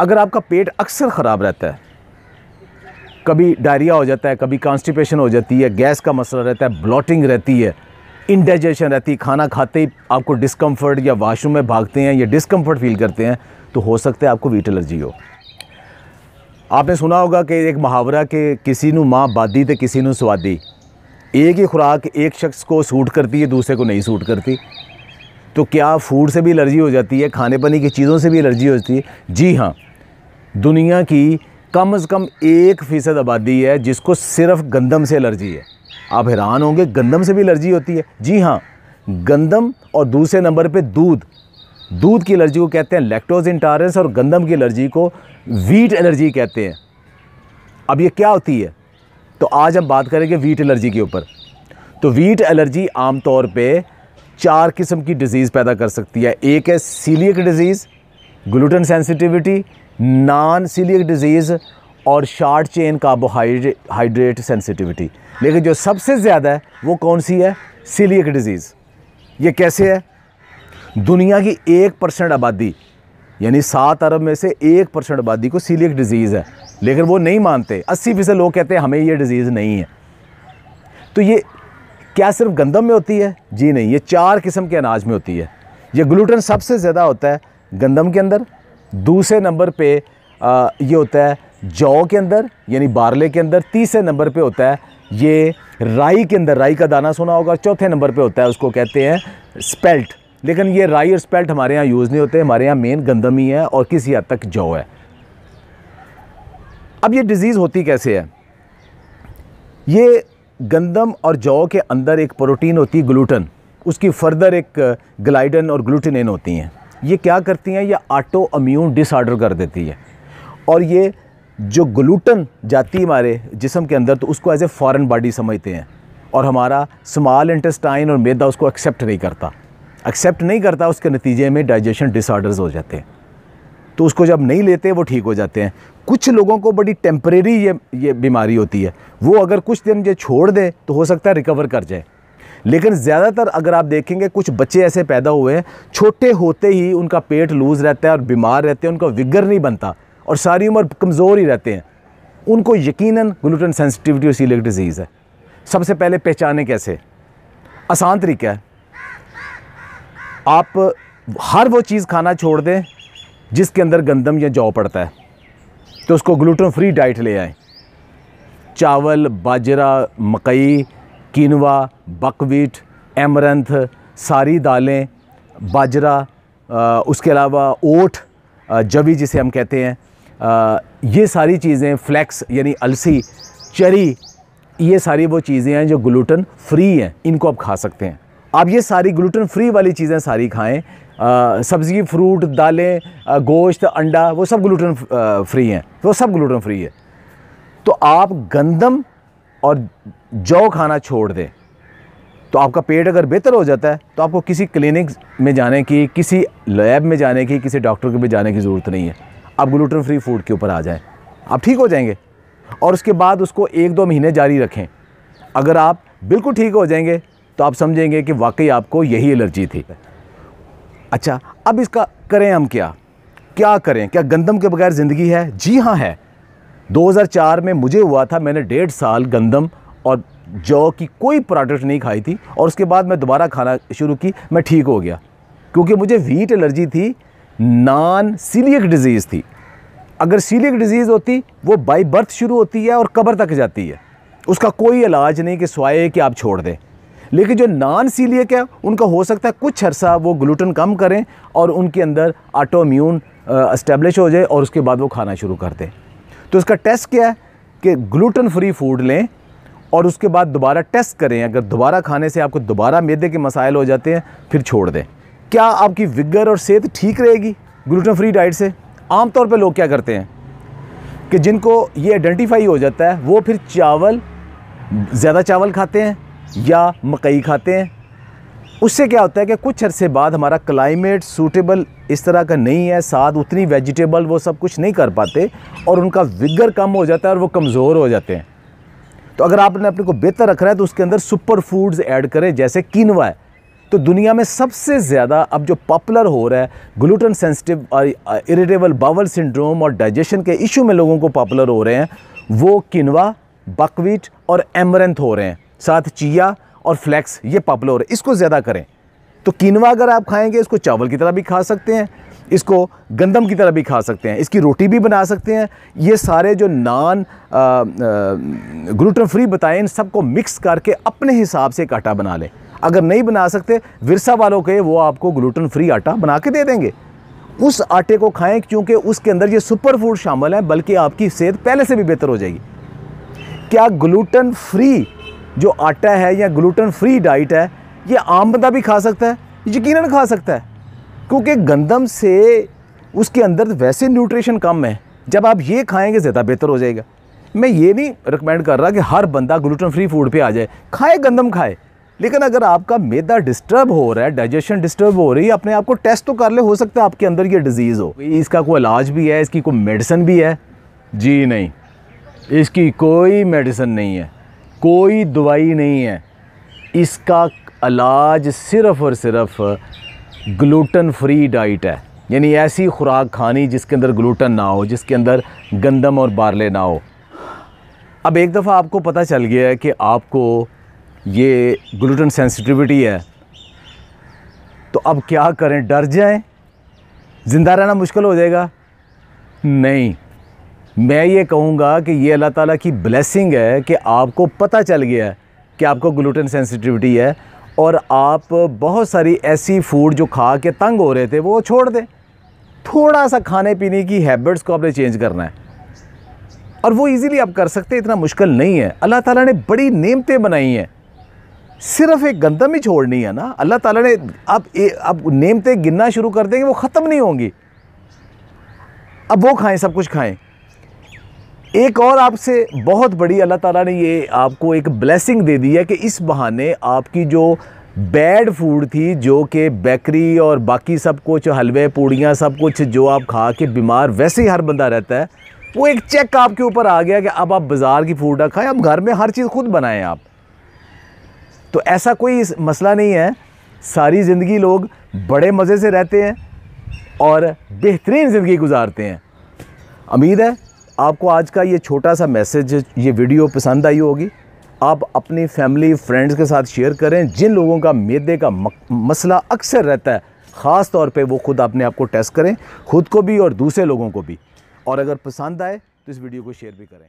अगर आपका पेट अक्सर ख़राब रहता है, कभी डायरिया हो जाता है, कभी कॉन्स्टिपेशन हो जाती है, गैस का मसला रहता है, ब्लॉटिंग रहती है, इंडाइजेशन रहती है, खाना खाते ही आपको डिस्कम्फर्ट या वॉशरूम में भागते हैं या डिस्कम्फर्ट फील करते हैं, तो हो सकता है आपको वीट एलर्जी हो। आपने सुना होगा कि एक मुहावरा कि किसी नू माँ बादी तो किसी नू स्वादी। एक ही खुराक एक शख्स को सूट करती है, दूसरे को नहीं सूट करती। तो क्या फूड से भी एलर्जी हो जाती है, खाने पीने की चीज़ों से भी एलर्जी हो जाती है? जी हाँ, दुनिया की कम से कम 1% आबादी है जिसको सिर्फ गंदम से एलर्जी है। आप हैरान होंगे, गंदम से भी एलर्जी होती है? जी हाँ, गंदम और दूसरे नंबर पे दूध की एलर्जी को कहते हैं लैक्टोज इंटॉलरेंस, और गंदम की एलर्जी को वीट एलर्जी कहते हैं। अब ये क्या होती है? तो आज हम बात करेंगे वीट एलर्जी के ऊपर। तो वीट एलर्जी आमतौर पे 4 किस्म की डिज़ीज़ पैदा कर सकती है। एक है coeliac disease, gluten sensitivity, non coeliac disease और शॉर्ट चेन कार्बोहाइड्रेट सेंसिटिविटी। लेकिन जो सबसे ज़्यादा है वो कौन सी है? Coeliac disease. ये कैसे है? दुनिया की 1% आबादी, यानी 7 अरब में से 1% आबादी को सीलियक डिज़ीज़ है, लेकिन वो नहीं मानते। 80% लोग कहते हैं हमें ये डिज़ीज़ नहीं है। तो ये क्या सिर्फ गंदम में होती है? जी नहीं, ये 4 किस्म के अनाज में होती है। ये ग्लूटेन सबसे ज़्यादा होता है गंदम के अंदर, दूसरे नंबर पे ये होता है जौ के अंदर यानी बारले के अंदर, तीसरे नंबर पे होता है ये राई के अंदर, राई का दाना सुना होगा, चौथे नंबर पे होता है उसको कहते हैं स्पेल्ट। लेकिन ये राई और स्पेल्ट हमारे यहाँ यूज़ नहीं होते, हमारे यहाँ मेन गंदम ही है और किसी हद तक जौ है। अब ये डिज़ीज़ होती कैसे है? ये गंदम और जौ के अंदर एक प्रोटीन होती है ग्लूटेन, उसकी फर्दर एक ग्लाइडन और ग्लूटिनिन होती हैं। ये क्या करती हैं? ये ऑटो इम्यून डिसऑर्डर कर देती है, और ये जो ग्लूटेन जाती है हमारे जिस्म के अंदर तो उसको एज ए फॉरेन बॉडी समझते हैं, और हमारा स्मॉल इंटेस्टाइन और मैदा उसको एक्सेप्ट नहीं करता। उसके नतीजे में डाइजेशन डिसऑर्डर्स हो जाते हैं। तो उसको जब नहीं लेते वो ठीक हो जाते हैं। कुछ लोगों को बड़ी टेम्परेरी ये बीमारी होती है, वो अगर कुछ दिन ये छोड़ दे तो हो सकता है रिकवर कर जाए। लेकिन ज़्यादातर अगर आप देखेंगे कुछ बच्चे ऐसे पैदा हुए हैं, छोटे होते ही उनका पेट लूज़ रहता है और बीमार रहते हैं, उनका विगर नहीं बनता और सारी उम्र कमज़ोर ही रहते हैं। उनको यकीनन ग्लूटेन सेंसिटिविटी और सीलियक डिज़ीज़ है। सबसे पहले पहचाने कैसे? आसान तरीका है, आप हर वो चीज़ खाना छोड़ दें जिसके अंदर गंदम या जौ पड़ता है, तो उसको ग्लूटेन फ्री डाइट ले आएँ। चावल, बाजरा, मकई, कीनवा, बकवीट, एमरंथ, सारी दालें, बाजरा, उसके अलावा ओट, जवी जिसे हम कहते हैं, ये सारी चीज़ें, फ्लैक्स यानी अलसी, चरी, ये सारी वो चीज़ें हैं जो ग्लूटेन फ्री हैं, इनको आप खा सकते हैं। आप ये सारी ग्लूटेन फ्री वाली चीज़ें सारी खाएं। सब्ज़ी, फ्रूट, दालें, गोश्त, अंडा, वो सब ग्लूटेन फ्री हैं, वो सब ग्लूटेन फ्री है। तो आप गंदम और जौ खाना छोड़ दें तो आपका पेट अगर बेहतर हो जाता है तो आपको किसी क्लिनिक में जाने की, किसी लैब में जाने की, किसी डॉक्टर के भी जाने की ज़रूरत नहीं है। आप ग्लूटेन फ्री फूड के ऊपर आ जाएं, आप ठीक हो जाएंगे। और उसके बाद उसको 1-2 महीने जारी रखें। अगर आप बिल्कुल ठीक हो जाएंगे तो आप समझेंगे कि वाकई आपको यही एलर्जी थी। अच्छा, अब इसका करें हम क्या करें? क्या गंदम के बगैर ज़िंदगी है? जी हाँ है। 2004 में मुझे हुआ था, मैंने 1.5 साल गंदम और जौ की कोई प्रोडक्ट नहीं खाई थी, और उसके बाद मैं दोबारा खाना शुरू की, मैं ठीक हो गया। क्योंकि मुझे वीट एलर्जी थी, नॉन सीलियक डिज़ीज़ थी। अगर सीलियक डिज़ीज़ होती वो बाय बर्थ शुरू होती है और कब्र तक जाती है, उसका कोई इलाज नहीं कि स्वाय कि आप छोड़ दें। लेकिन जो नॉन सीलियक है उनका हो सकता है कुछ अर्सा वो ग्लूटेन कम करें और उनके अंदर ऑटो इम्यून एस्टेब्लिश हो जाए और उसके बाद वो खाना शुरू कर दें। तो इसका टेस्ट क्या है कि ग्लूटेन फ्री फूड लें और उसके बाद दोबारा टेस्ट करें। अगर दोबारा खाने से आपको दोबारा मैदे के मसाइल हो जाते हैं फिर छोड़ दें। क्या आपकी विगर और सेहत ठीक रहेगी ग्लूटेन फ्री डाइट से? आमतौर पे लोग क्या करते हैं कि जिनको ये आइडेंटिफाई हो जाता है वो फिर ज़्यादा चावल खाते हैं या मकई खाते हैं। उससे क्या होता है कि कुछ अरसे बाद हमारा क्लाइमेट सूटेबल इस तरह का नहीं है, साथ उतनी वेजिटेबल वो सब कुछ नहीं कर पाते और उनका विगर कम हो जाता है और वो कमज़ोर हो जाते हैं। तो अगर आपने अपने को बेहतर रखना है तो उसके अंदर सुपर फूड्स ऐड करें, जैसे कीनवा है। तो दुनिया में सबसे ज़्यादा अब जो पॉपुलर हो रहा है ग्लूटेन सेंसिटिव और इरिटेबल बाउल सिंड्रोम और डाइजेशन के इशू में लोगों को पॉपुलर हो रहे हैं, वो किनवा, बकवीट और एमरंथ हो रहे हैं। साथ चिया और फ्लैक्स ये पॉपुलर हो रहे हैं, इसको ज़्यादा करें। तो किनवा अगर आप खाएंगे, इसको चावल की तरह भी खा सकते हैं, इसको गंदम की तरह भी खा सकते हैं, इसकी रोटी भी बना सकते हैं। ये सारे जो नॉन ग्लूटेन फ्री बताएं, इन सबको मिक्स करके अपने हिसाब से एक आटा बना लें। अगर नहीं बना सकते, विरसा वालों के वो आपको ग्लूटेन फ्री आटा बना के दे देंगे। उस आटे को खाएं क्योंकि उसके अंदर ये सुपर फूड शामिल है, बल्कि आपकी सेहत पहले से भी बेहतर हो जाएगी। क्या ग्लूटेन फ्री जो आटा है या ग्लूटेन फ्री डाइट है, ये आम बंदा भी खा सकता है? यकीनन खा सकता है, क्योंकि गंदम से उसके अंदर वैसे न्यूट्रिशन कम है। जब आप ये खाएंगे ज़्यादा बेहतर हो जाएगा। मैं ये नहीं रिकमेंड कर रहा कि हर बंदा ग्लूटेन फ्री फूड पे आ जाए, खाए गंदम खाए, लेकिन अगर आपका मैदा डिस्टर्ब हो रहा है, डाइजेशन डिस्टर्ब हो रही है, अपने आप को टेस्ट तो कर ले, हो सकता है आपके अंदर ये डिजीज़ हो। इसका कोई इलाज भी है, इसकी कोई मेडिसिन भी है? जी नहीं, इसकी कोई मेडिसिन नहीं है, कोई दवाई नहीं है। इसका इलाज सिर्फ़ और सिर्फ ग्लूटेन फ्री डाइट है, यानी ऐसी खुराक खानी जिसके अंदर ग्लूटेन ना हो, जिसके अंदर गंदम और बारले ना हो। अब एक दफ़ा आपको पता चल गया है कि आपको ये ग्लूटेन सेंसिटिविटी है, तो अब क्या करें? डर जाएं? ज़िंदा रहना मुश्किल हो जाएगा? नहीं, मैं ये कहूँगा कि ये अल्लाह ताला की ब्लेसिंग है कि आपको पता चल गया है कि आपको ग्लूटेन सेंसिटिविटी है, और आप बहुत सारी ऐसी फूड जो खा के तंग हो रहे थे वो छोड़ दें। थोड़ा सा खाने पीने की हैबिट्स को आपने चेंज करना है, और वो इजीली आप कर सकते हैं, इतना मुश्किल नहीं है। अल्लाह ताला ने बड़ी नेमतें बनाई हैं, सिर्फ एक गंदम ही छोड़नी है ना। अल्लाह ताला ने अब नेमतें गिनना शुरू कर देंगे, वो ख़त्म नहीं होंगी। अब वो खाएं, सब कुछ खाएं। एक और आपसे बहुत बड़ी अल्लाह ताला ने ये आपको एक ब्लेसिंग दे दी है कि इस बहाने आपकी जो बैड फूड थी, जो कि बेकरी और बाकी सब कुछ, हलवे पूड़ियाँ, सब कुछ जो आप खा के बीमार वैसे ही हर बंदा रहता है, वो एक चेक आपके ऊपर आ गया कि अब आप बाज़ार की फूड ना खाएं, अब घर में हर चीज़ खुद बनाएं आप। तो ऐसा कोई मसला नहीं है, सारी ज़िंदगी लोग बड़े मज़े से रहते हैं और बेहतरीन ज़िंदगी गुजारते हैं। उम्मीद है आपको आज का ये छोटा सा मैसेज, ये वीडियो पसंद आई होगी। आप अपनी फैमिली फ्रेंड्स के साथ शेयर करें। जिन लोगों का मैदे का मसला अक्सर रहता है, ख़ास तौर पे वो खुद अपने आप को टेस्ट करें, खुद को भी और दूसरे लोगों को भी। और अगर पसंद आए तो इस वीडियो को शेयर भी करें।